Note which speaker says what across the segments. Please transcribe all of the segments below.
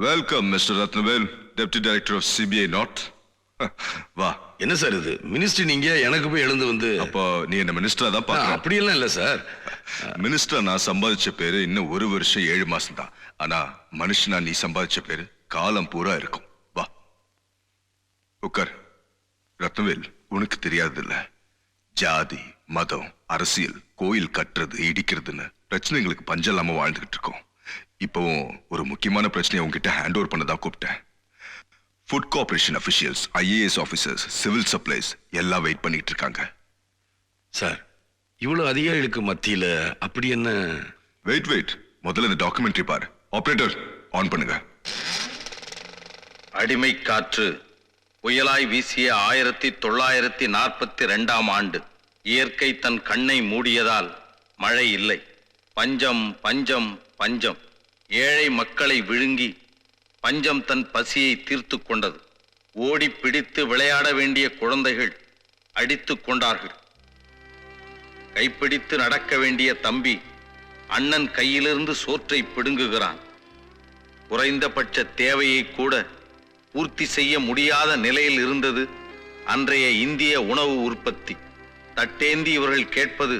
Speaker 1: Welcome mister Rathnavel, deputy director of CBI நாட். வா.
Speaker 2: என்ன சார் இது மினிஸ்டர் நீங்க எனக்கு போய் எழுந்து வந்து?
Speaker 1: அப்போ நீ என்ன மினிஸ்டரா தான் பாக்குற?
Speaker 2: அப்படியெல்லாம் இல்ல சார்.
Speaker 1: மினிஸ்டர் நான் சம்பாதிச்ச பேரு இன்னும் 1 வருஷம் 7 மாசம் தான். ஆனா மனுஷனா நீ சம்பாதிச்ச பேரு காலம் பூரா இருக்கும். வா உட்கார். ரத்னவேல், உனக்கு தெரியாது இல்ல, ஜாதி மதம் அரசியல் கோயில் கட்டுறது இடிக்கிறதுன்னு பிரச்சனைகளுக்கு பஞ்சம் இல்லாம வாழ்ந்துகிட்டு இருக்கோம். இப்பவும் ஒரு முக்கியமான பிரச்சனையை உங்ககிட்ட ஹேண்ட் ஓவர் பண்ணதான் கூப்பிட்டேன். Food corporation officials, IAS officers, civil supplies எல்லாம் வெயிட் பண்ணிட்டு இருக்காங்க.
Speaker 2: சார் இவ்வளவு அதிகாரிகளுக்கு மத்தியில அப்படி என்ன?
Speaker 1: வெயிட் முதல்ல இந்த டாக்குமெண்ட்ரி பாரு. ஆபரேட்டர் ஆன் பண்ணுங்க.
Speaker 3: அடிமை காற்று புயலாய் வீசிய 1942ஆம் ஆண்டு இயற்கை தன் கண்ணை மூடியதால் மழை இல்லை. பஞ்சம் பஞ்சம் பஞ்சம். ஏழை மக்களை விழுங்கி பஞ்சம் தன் பசியை தீர்த்து கொண்டது. ஓடி பிடித்து விளையாட வேண்டிய குழந்தைகள் அடித்து கொண்டார்கள். கைப்பிடித்து நடக்க வேண்டிய தம்பி அண்ணன் கையிலிருந்து சோற்றை பிடுங்குகிறான். குறைந்தபட்ச தேவையை கூட பூர்த்தி செய்ய முடியாத நிலையில் இருந்தது அன்றைய இந்திய உணவு உற்பத்தி. தட்டேந்தி இவர்கள் கேட்பது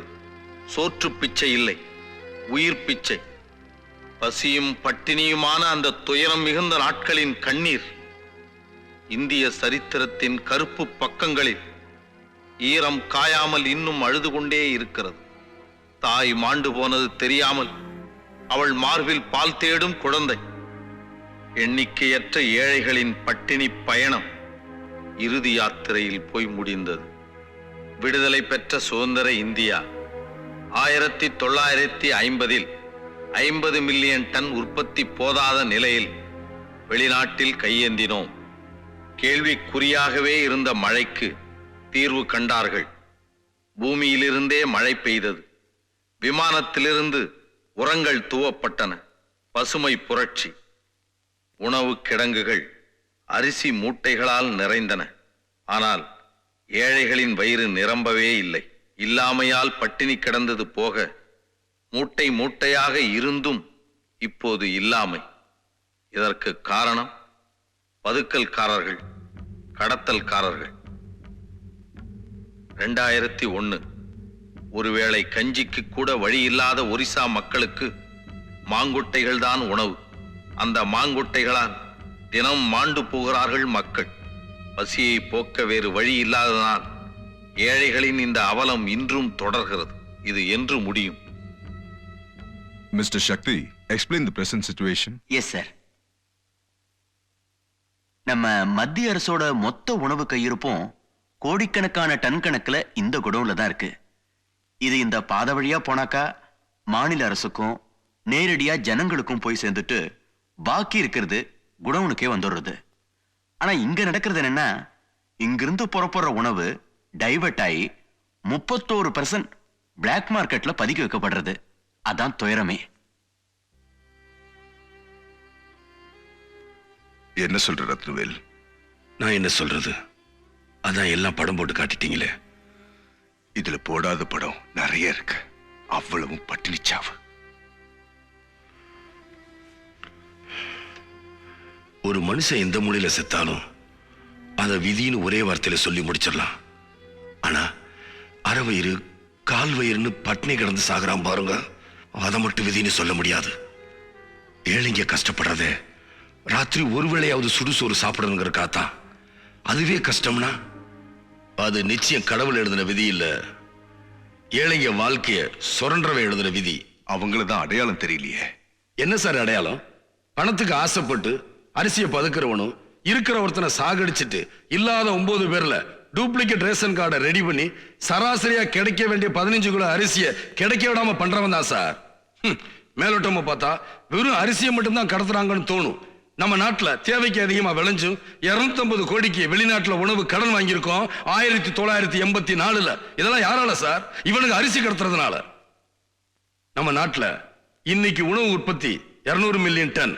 Speaker 3: சோற்று பிச்சை இல்லை, உயிர் பிச்சை. பசியும் பட்டினியுமான அந்த துயரம் மிகுந்த நாட்களின் கண்ணீர் இந்திய சரித்திரத்தின் கருப்பு பக்கங்களில் ஈரம் காயாமல் இன்னும் அழுது கொண்டே இருக்கிறது. தாய் மாண்டு போனது தெரியாமல் அவள் மார்பில் பால் தேடும் குழந்தை. எண்ணிக்கையற்ற ஏழைகளின் பட்டினி பயணம் இறுதி யாத்திரையில் போய் முடிந்தது. விடுதலை பெற்ற சுதந்திர இந்தியா 1950இல் 50 மில்லியன் டன் உற்பத்தி போதாத நிலையில் வெளிநாட்டில் கையேந்தினோம். கேள்விக்குறியாகவே இருந்த மழைக்கு தீர்வு கண்டார்கள். பூமியிலிருந்தே மழை பெய்தது. விமானத்திலிருந்து உரங்கள் தூவப்பட்டன. பசுமை புரட்சி. உணவு கிடங்குகள் அரிசி மூட்டைகளால் நிறைந்தன. ஆனால் ஏழைகளின் வயிறு நிரம்பவே இல்லை. இல்லாமையால் பட்டினி கிடந்தது போக மூட்டை மூட்டையாக இருந்தும் இப்போது இல்லாமை. இதற்கு காரணம் பதுக்கல்காரர்கள், கடத்தல்காரர்கள். 2001 ஒருவேளை கஞ்சிக்கு கூட வழி இல்லாத ஒரிசா மக்களுக்கு மாங்குட்டைகள் தான் உணவு. அந்த மாங்குட்டைகளால் தினம் மாண்டு போகிறார்கள் மக்கள். பசியை போக்க வேறு வழி இல்லாததனால் ஏழைகளின் இந்த அவலம் இன்றும் தொடர்கிறது. இது என்று முடியும்?
Speaker 1: Mr. Shakti, explain the present situation.
Speaker 4: Yes, sir. நம்ம மத்திய அரசோட மொத்த உணவு கையிருப்பும் கோடிக்கணக்கான டன் கணக்குல இந்த குடோன்ல தான் இருக்கு. இது இந்த பாதை வழியா போனாக்கா மாநில அரசுக்கும் நேரடியா ஜனங்களுக்கும் போய் சேர்ந்துட்டு பாக்கி இருக்கிறது குடோனுக்கே வந்துடுறது. ஆனா இங்க நடக்கிறது என்னன்னா, இங்கிருந்து புறப்படுற உணவு டைவர்ட் ஆகி 31% பிளாக் மார்க்கெட்ல பதுக்கி வைக்கப்படுறது. அதான் துயரமே.
Speaker 1: என்ன சொல்ற ரத்னவேல்?
Speaker 2: நான் என்ன சொல்றது? அதான் எல்லாம் படம் போட்டு காட்டிட்டீங்களே.
Speaker 1: இதுல போடாத படம் நிறைய இருக்கு. அவ்வளவும் பட்டினிச்சாவு.
Speaker 2: ஒரு மனுஷன் எந்த மூலையில செத்தாலும் அத விதின்னு ஒரே வார்த்தையில சொல்லி முடிச்சிடலாம். ஆனா அரை வயிறு கால் வயிறுன்னு பட்டினி கிடந்து சாகுறான் பாருங்க, அதை மட்டும் விதின்னு சொல்ல முடியாது. ஏழைங்க கஷ்டப்படுறதே ராத்திரி ஒரு வேளையாவது சுடுசோறு சாப்பிடணுங்கிறக்காத்தான். அதுவே கஷ்டம்னா அது நிச்சயம் கடவுள் எழுதின விதி இல்ல, ஏழைங்க வாழ்க்கைய சுரண்டவன் எழுதின விதி.
Speaker 1: அவங்களதான் அடையாளம் தெரியலையே.
Speaker 2: என்ன சார் அடையாளம்? பணத்துக்கு ஆசைப்பட்டு அரிசியை பதுக்கிறவனும் இருக்கிற ஒருத்தனை சாகடிச்சிட்டு இல்லாத 9 பேர்ல டூப்ளிகேட் ரேஷன் கார்டை ரெடி பண்ணி சராசரியா கிடைக்க வேண்டிய 15 கிலோ அரிசியை கிடைக்க விடாம பண்றவன் தான் சார். மேலோட்டமா பார்த்தா வெறும் அரிசியை மட்டும்தான் கடத்துறாங்கன்னு தோணும். நம்ம நாட்டுல தேவைக்கு அதிகமா விளைஞ்சும் 250 கோடிக்கு வெளிநாட்டுல உணவு கடன் வாங்கியிருக்கோம் 1984. இதெல்லாம் யாரால சார்? இவனுக்கு அரிசி கடத்துறதுனால. நம்ம நாட்டுல இன்னைக்கு உணவு உற்பத்தி 200 மில்லியன் டன்.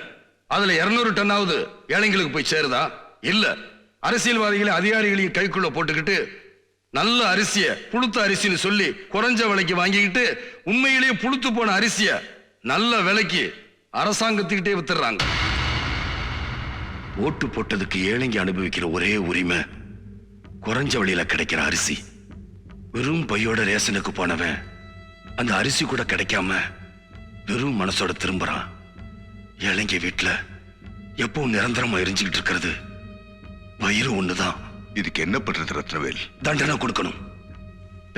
Speaker 2: அதுல 200 டன்னாவது ஏழைங்களுக்கு போய் சேருதா? இல்ல. அரசியல்வாதிகளை அதிகாரிகளையும் கைக்குள்ள போட்டுக்கிட்டு நல்ல அரிசிய புழுத்த அரிசின்னு சொல்லி குறைஞ்ச விலைக்கு வாங்கிக்கிட்டு உண்மையிலேயே புழுத்து போன அரிசிய நல்ல விலைக்கு அரசாங்கத்துக்கிட்டே வித்துறாங்க. ஓட்டு போட்டதுக்கு ஏழைங்க அனுபவிக்கிற ஒரே உரிமை குறைஞ்ச வழியில கிடைக்கிற அரிசி. வெறும் பையோட ரேஷனுக்கு போனவன் அந்த அரிசி கூட கிடைக்காம வெறும் மனசோட திரும்புறான். ஏழைங்க வீட்டுல எப்பவும் நிரந்தரமா எரிஞ்சுக்கிட்டு இருக்கிறது வயிறு ஒண்ணுதான்.
Speaker 1: இதுக்கு என்ன பண்றது ரத்னவேல்?
Speaker 2: தண்டனை கொடுக்கணும்.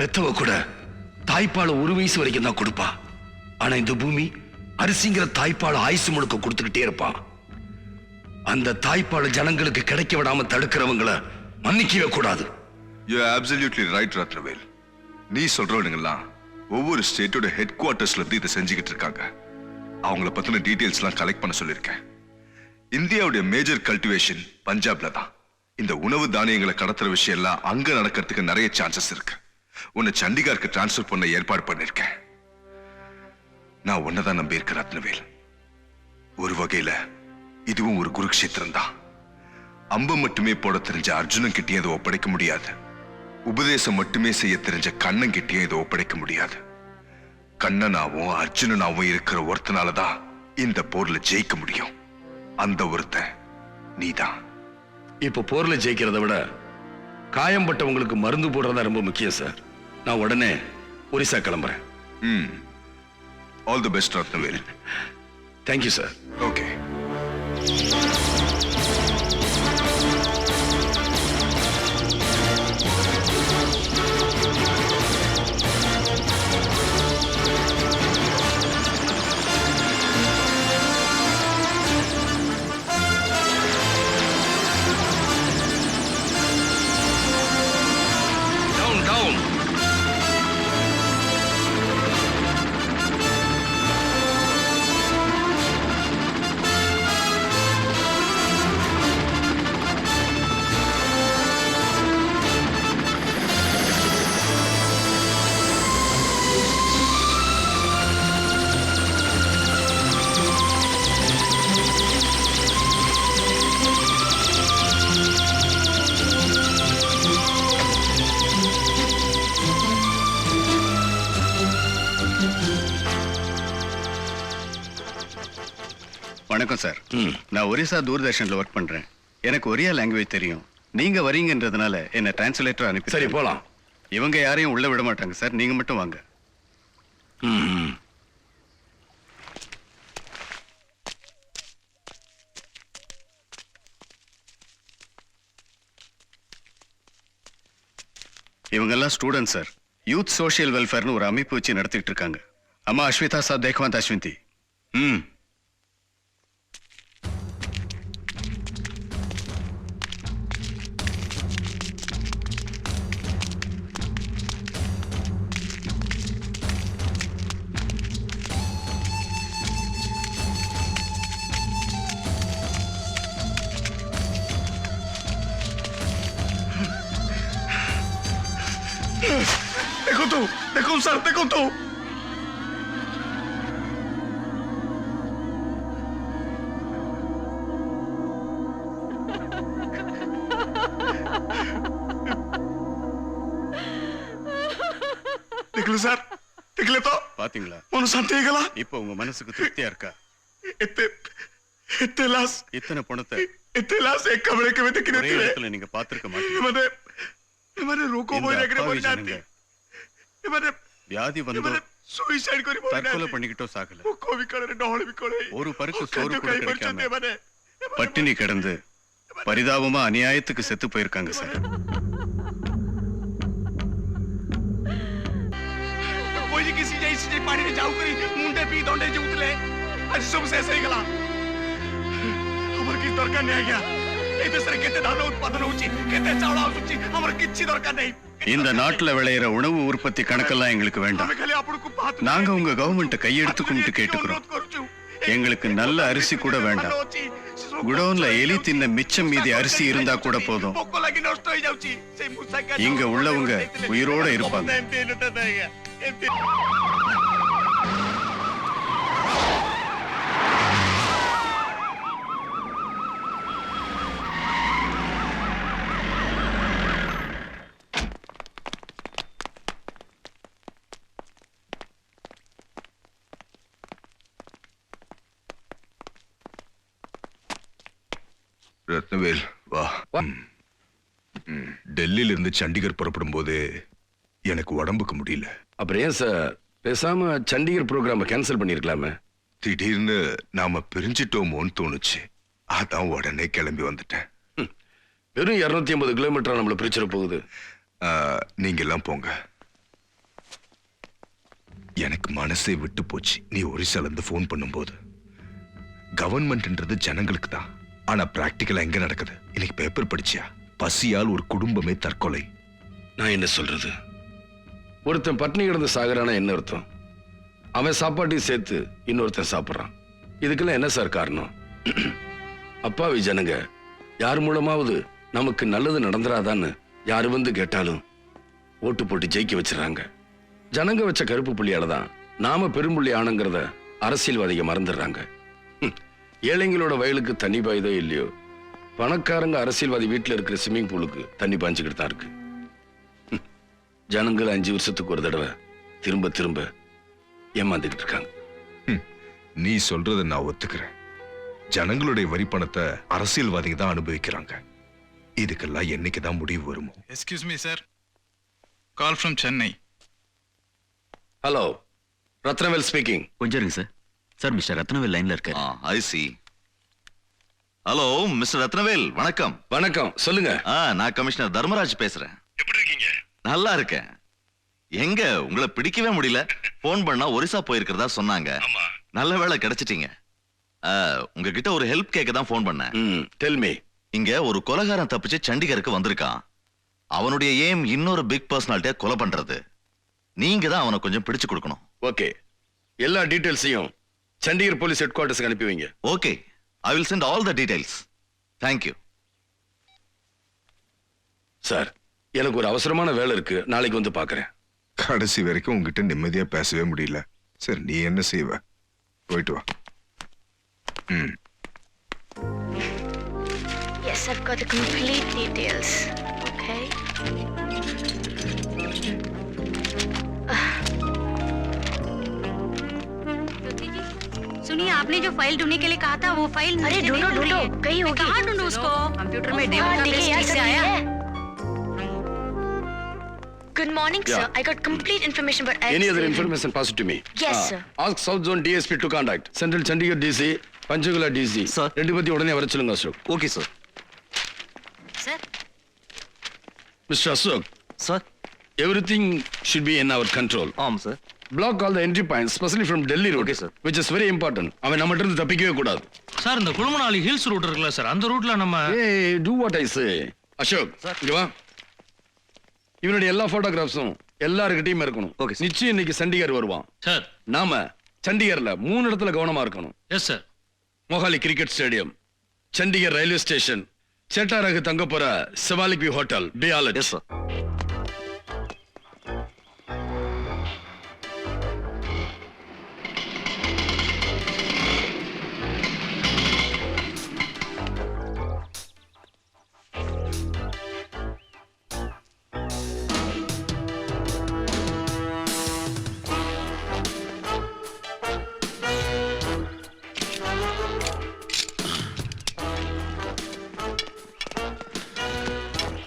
Speaker 2: பெத்தவ கூட தாய்ப்பால் ஒரு வயசு வரைக்கும் தான் கொடுப்பா. ஆனா இந்த பூமி அரிசிங்கிற தாய்ப்பால் ஆயுசு முழுக்க கொடுத்துக்கிட்டே இருப்பா. அந்த தாய்ப்பால் ஜனங்களுக்கு கிடைக்க விடாம தடுக்கிறவங்கள மன்னிக்கவே கூடாது.
Speaker 1: You absolutely right Rathnavel. நீ சொல்றவனுங்கெல்லாம் ஒவ்வொரு ஸ்டேட்டோட ஹெட் குவார்ட்டர்ஸ்ல இருந்து இதை செஞ்சுக்கிட்டு இருக்காங்க. அவங்கள பத்தின டீடைல்ஸ் எல்லாம் கலெக்ட் பண்ண சொல்லியிருக்கேன். இந்தியாவுடைய மேஜர் கல்டிவேஷன் பஞ்சாப்ல தான். இந்த உணவு தானியங்களை கடத்துற விஷயம் எல்லாம் அங்க நடக்கிறதுக்கு நிறைய சான்சஸ் இருக்கு. உன்னை சண்டிகாருக்கு டிரான்ஸ்பர் பண்ண ஏற்பாடு பண்ணிருக்கேன். நான் உன்னதான் நம்பி இருக்க ரத்னவேல். ஒரு வகையில இதுவும் ஒரு குருக்ஷேத்திரம் தான். அம்பு மட்டுமே போட தெரிஞ்ச அர்ஜுனன் கிட்டே அதை ஒப்படைக்க முடியாது. உபதேசம் மட்டுமே செய்ய தெரிஞ்ச கண்ணன் கிட்டே இதை ஒப்படைக்க முடியாது. கண்ணனாவும் அர்ஜுனனாவும் இருக்கிற ஒருத்தனாலதான் இந்த போர்ல ஜெயிக்க முடியும். அந்த ஒருத்தன் நீதான்.
Speaker 2: இப்ப போர்ல ஜெயிக்கிறத விட காயம்பட்டவங்களுக்கு மருந்து போடுறதா ரொம்ப முக்கியம் சார். நான் உடனே ஒரிசா கிளம்புறேன்.
Speaker 1: All the best Rathnavel.
Speaker 2: Thank you sir.
Speaker 1: Okay.
Speaker 2: Down down.
Speaker 5: வணக்கம் சார். நான் ஒரிசா தூர்தர்ஷன்ல ஒர்க் பண்றேன். எனக்கு ஒரியா லாங்குவேஜ் தெரியும். நீங்க வரீங்கன்றதுனால என்ன டிரான்ஸ்லேட்டர் அனுப்பி.
Speaker 2: சரி போலாம்.
Speaker 5: இவங்க யாரையும் உள்ள விட மாட்டாங்க சார். நீங்க மட்டும் வாங்க. இவங்கெல்லாம் ஸ்டூடெண்ட் சார். யூத் சோஷியல் வெல்ஃபேர்னு ஒரு அமைப்பு வச்சு நடத்திட்டு இருக்காங்க. அம்மா அஸ்விதா சார் தேக்வாந்த் அஸ்விந்தி.
Speaker 2: देखो सर, देखो तो।
Speaker 6: देखलो सर, देखले तो
Speaker 5: பாத்தீங்களா?
Speaker 6: मन शांति गला.
Speaker 5: இப்போ உங்க மனசுக்கு திருப்தியா இருக்கா?
Speaker 6: इतने लाश,
Speaker 5: இத்தனை பணத்தை
Speaker 6: इतने लाश एक कमरे के में देखने
Speaker 5: ஒரே
Speaker 6: थे.
Speaker 5: இடத்துல நீங்க பாத்திருக்க மாட்டீங்க.
Speaker 6: मैंने रोको
Speaker 5: இந்த
Speaker 6: बोल रहे
Speaker 5: அப்பாவி
Speaker 6: बोल जाती.
Speaker 5: ஜனங்க
Speaker 6: मैंने
Speaker 5: வியாதி வந்து
Speaker 6: मैंने सुसाइड करी बोल
Speaker 5: தற்கொலை
Speaker 6: जाती.
Speaker 5: பண்ணிக்கிட்டோ சாகல.
Speaker 6: वो कोई भी करे डॉल भी करे.
Speaker 5: ஒரு பருக்கு
Speaker 6: वो
Speaker 5: சோறு
Speaker 6: कंजो
Speaker 5: கூட
Speaker 6: कहीं पर
Speaker 5: கிடைக்காம
Speaker 6: चंदे मैंने.
Speaker 5: பட்டினி கிடந்து பரிதாபமா அநியாயத்துக்கு செத்து போயிருக்காங்க சார்.
Speaker 6: कोई किसी जैसे पानी में जाऊ करी मुंडे पी दंडे जुतले. आज सब से सही गला. हमर की दरकार नहीं गया. এই দেশের কেতে ধান উৎপাদন হচ্ছে, কেতে চাউল আସୁଛି, আমার কিচ্ছি দরকার नहीं.
Speaker 5: இந்த நாட்டுல விளையிற உணவு உற்பத்தி கணக்கெல்லாம் எங்களுக்கு வேண்டாம்.
Speaker 6: আমি খালি আপনাকে হাত
Speaker 5: நாங்க உங்க கவர்மெண்ட்டை கையெடுத்து கும்பிட்டு கேட்டுக்கிறோம். எங்களுக்கு நல்ல அரிசி கூட வேண்டாம். குடோன்ல எலி தின்ன மிச்சம் மீதி அரிசி இருந்தா கூட போதும். இங்க உள்ளவங்க உயிரோட இருப்பாங்க.
Speaker 1: ரத்னவேல் வா. டெல்லியில இருந்து சண்டிகர் புறப்படும் போது எனக்கு உடம்புக்கு முடியல.
Speaker 2: அப்புறம் ஏன் சார் பேசாம சண்டிகர் ப்ரோக்ராம கேன்சல் பண்ணிருக்கலாமே?
Speaker 1: திடீர்னு நாம பிரிஞ்சிட்டோமோன்னு தோணுச்சு. அதான் உடனே கிளம்பி வந்துட்டேன்.
Speaker 2: வெறும் 250 கிலோமீட்டர் நம்மள பிரிச்சிட போகுது.
Speaker 1: நீங்க எல்லாம் போங்க. எனக்கு மனசே விட்டு போச்சு நீ ஒரிசால இருந்து போன் பண்ணும்போது. கவர்மெண்ட்ன்றது ஜனங்களுக்கு தான், ஆனா பிராக்டிக்கலா எங்க நடக்குது? இன்னைக்கு பேப்பர் படிச்சியா? பசியால் ஒரு குடும்பமே தற்கொலை.
Speaker 2: நான் என்ன சொல்றது? ஒருத்தன் பட்னி கிடந்து சாகுறானா என்ன அர்த்தம்? அவன் சாப்பாட்டையும் சேர்த்து இன்னொருத்தன் சாப்பிட்றான். இதுக்கெல்லாம் என்ன சார் காரணம்? அப்பாவி ஜனங்க யார் மூலமாவது நமக்கு நல்லது நடந்துராதான்னு யாரு வந்து கேட்டாலும் ஓட்டு போட்டு ஜெயிக்க வச்சிடறாங்க. ஜனங்க வச்ச கருப்பு புள்ளியால தான் நாம பெரும்புள்ளி ஆனங்கிறத அரசியல்வாதிக மறந்துடுறாங்க. ஏழைங்களோட வயலுக்கு தண்ணி பாயுதோ இல்லையோ, பணக்காரங்க அரசியல்வாதி வீட்டுல இருக்கிற ஸ்விம்மிங் பூலுக்கு தண்ணி பாஞ்சுக்கிட்டு தான் இருக்கு. ஜனங்கள் 5 வருஷத்துக்கு ஒரு தடவை திரும்ப திரும்ப ஏமாந்துக்கிட்டு இருக்காங்க.
Speaker 1: நீ சொல்றத நான் ஒத்துக்கிறேன். ஜனங்களுடைய வரி பணத்தை அரசியல்வாதிங்க தான் அனுபவிக்கிறாங்க. இதுக்கெல்லாம் என்னைக்குதான் முடிவு வருமோ?
Speaker 7: Excuse me, sir. Call from Chennai.
Speaker 2: Hello, Rathnavel speaking.
Speaker 4: கொஞ்சம் இருங்க சார். சார் மிஸ்டர் ரத்னவேல் லைன்ல இருக்காரு.
Speaker 3: ஐ சி. ஹலோ மிஸ்டர் ரத்னவேல், வணக்கம்.
Speaker 2: வணக்கம், சொல்லுங்க.
Speaker 3: நான் கமிஷனர் தர்மராஜ் பேசுறேன்.
Speaker 7: எப்படி இருக்கீங்க?
Speaker 3: நல்லா இருக்கேன். எங்க உங்களை பிடிக்கவே முடியல. போன் பண்ணா ஒரிசா போயிருக்கிறதா சொன்னாங்க.
Speaker 7: ஆமா.
Speaker 3: நல்ல வேளை கிடைச்சிட்டீங்க. உங்ககிட்ட ஒரு ஹெல்ப் கேட்க தான் போன் பண்ணேன்.
Speaker 2: Tell me.
Speaker 3: இங்க ஒரு கொலைகாரன் தப்பிச்சு சண்டிகருக்கு வந்திருக்கான். அவனுடைய ஏம் இன்னொரு பிக் பர்சனாலிட்டியா கொலை பண்றது. நீங்க தான் அவனை கொஞ்சம் பிடிச்சு கொடுக்கணும்.
Speaker 2: ஓகே, எல்லா டீடைல்ஸையும் சண்டிகர் போலீஸ் ஹெட் குவார்ட்டர்ஸ்க்கு அனுப்பி வைங்க.
Speaker 3: Okay, I will send all the details. Thank you.
Speaker 2: Sir, எனக்கு ஒரு அவசரமான வேலை இருக்கு, நாளைக்கு வந்து பார்க்கறேன்.
Speaker 1: கடைசி வரைக்கும் உங்ககிட்ட நிம்மதியா பேசவே முடியல. சரி, நீ என்ன செய்வ? போயிட்டு வா.
Speaker 8: Yes, I've got the complete details. Okay.
Speaker 9: सुनिए, आपने जो फाइल ढूंढने के लिए कहा था वो फाइल
Speaker 8: अरे
Speaker 9: मुझे नहीं
Speaker 8: ढूंढो
Speaker 9: मिल रही
Speaker 8: ढूंढो,
Speaker 9: है।
Speaker 8: कहीं
Speaker 9: मैं
Speaker 8: होगी।
Speaker 9: कहाँ ढूंढूं उसको? कंप्यूटर में डेमो
Speaker 8: हाँ,
Speaker 9: का
Speaker 8: देखिए
Speaker 9: लिस्ट
Speaker 8: यहाँ
Speaker 9: ठीक से
Speaker 8: सब
Speaker 9: आया।
Speaker 8: है। Good morning, sir.
Speaker 2: Yeah.
Speaker 8: I got complete information, but I
Speaker 2: Any other information pass it to me.
Speaker 8: Yes, sir.
Speaker 2: Ask South Zone DSP to contact Central Chandigarh DC, Panchagula DC.
Speaker 4: Sir.
Speaker 2: ரெண்டு பத்தி உடனே வர சொல்லுங்க Ashok.
Speaker 4: Okay sir.
Speaker 9: Sir,
Speaker 2: Mr. Ashok,
Speaker 4: sir.
Speaker 2: everything should be in our control.
Speaker 4: ஆமாம் sir.
Speaker 2: Block all the entry points, especially from Delhi road.
Speaker 4: Okay, sir.
Speaker 2: Which is very important. அவன் நம்மகிட்ட இருந்து தப்பிக்கவே கூடாது.
Speaker 10: சார் இந்த குழுமனாலி ஹில்ஸ் ரூட் இருக்குல்ல sir, அந்த ரூட்ல நம்ம
Speaker 2: Hey, do what I say. Ashok, இங்க வா. இவனுடைய எல்லா போட்டோகிராஃப்ஸும் எல்லார்கிட்டயும் இருக்கணும்.
Speaker 4: Okay, sir.
Speaker 2: நிச்சயம் இன்னைக்கு சண்டிகர் வருவான்.
Speaker 10: சார்.
Speaker 2: நாம சண்டிகர்ல 3 இடத்துல கவனமா இருக்கணும்.
Speaker 10: Yes sir.
Speaker 2: Mohali cricket stadium, Chandigarh railway station, செட்டாரகு தங்க போற சிவாலிக் வியூ ஹோட்டல், பியாலட்.
Speaker 4: Yes sir.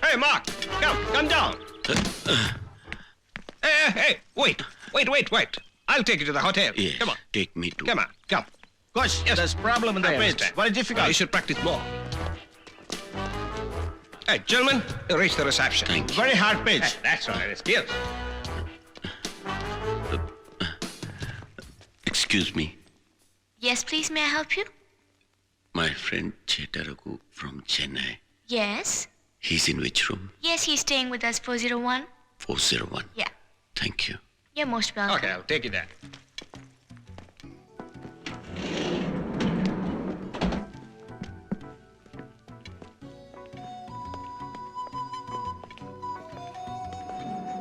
Speaker 6: Hey, Mark, come down. Hey, wait. I'll take you to the hotel.
Speaker 5: Yes,
Speaker 6: Come on,
Speaker 5: take me to.
Speaker 6: come. Gosh, yes. There's problem in the pitch. Very difficult. You should practice more. Hey, gentlemen, reach the reception.
Speaker 5: Thank you.
Speaker 6: Very hard pitch. That's all right. Excuse.
Speaker 5: Excuse me,
Speaker 8: Yes, please. May I help you?
Speaker 5: my friend Chetaragu from Chennai.
Speaker 8: Yes.
Speaker 5: He's in which room?
Speaker 8: Yes, he's staying with us. 401.
Speaker 5: 401.
Speaker 8: Yeah.
Speaker 5: Thank you.
Speaker 8: You're most welcome.
Speaker 6: Okay, I'll take you there.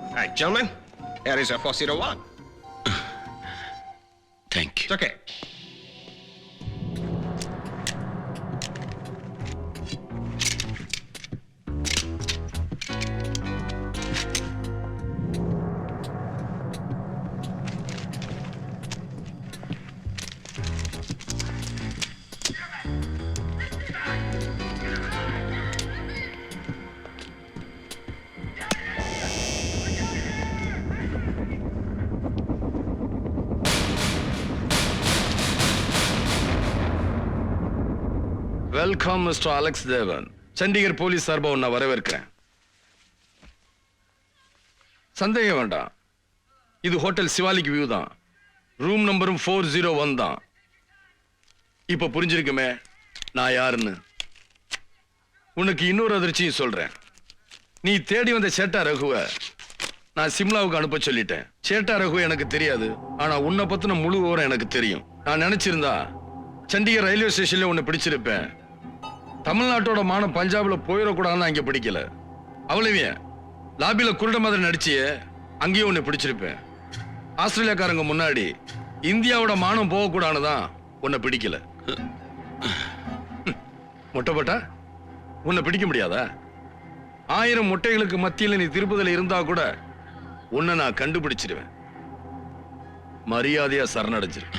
Speaker 6: All right, gentlemen, here is a 401.
Speaker 5: Thank
Speaker 6: It's
Speaker 5: you.
Speaker 6: okay.
Speaker 2: Welcome mister Alex தேவன். Chandigarh police சார்பா உன்னை வரவேற்கிறேன். சந்தேகம் வேண்டாம், இது hotel Shivalik view தான். Room நம்பரும் 401 தான். இப்ப புரிஞ்சிருக்குமே நான் யாருன்னு. உனக்கு இன்னொரு அதிர்ச்சியும் சொல்றேன். நீ தேடி வந்த சேட்டா ரகுவை நான் சிம்லாவுக்கு அனுப்ப சொல்லிட்டேன். சேட்டா ரகு எனக்கு தெரியாது, ஆனா உன்னை பத்தின முழு விவரம் எனக்கு தெரியும். நான் நினைச்சிருந்தா சண்டிகர் ரயில்வே ஸ்டேஷன்ல உன்னை பிடிச்சிருப்பேன். தமிழ்நாட்டோட மானம் பஞ்சாப்ல போயிடக்கூடாதுன்னு அங்க பிடிக்கல. அவ்வளவே லாபில குருட மாதிரி நடிச்சியே, அங்கேயும் உன்னை பிடிச்சிருப்பேன். ஆஸ்திரேலியாக்காரங்க முன்னாடி இந்தியாவோட மானம் போகக்கூடாதுன்னு தான் உன்னை பிடிக்கல. முட்டைப்பட்டா உன்னை பிடிக்க முடியாதா? 1000 முட்டைகளுக்கு மத்தியில் நீ திருப்பதில இருந்தா கூட உன்னை நான் கண்டுபிடிச்சிருவேன். மரியாதையா சரணடைஞ்சிரு.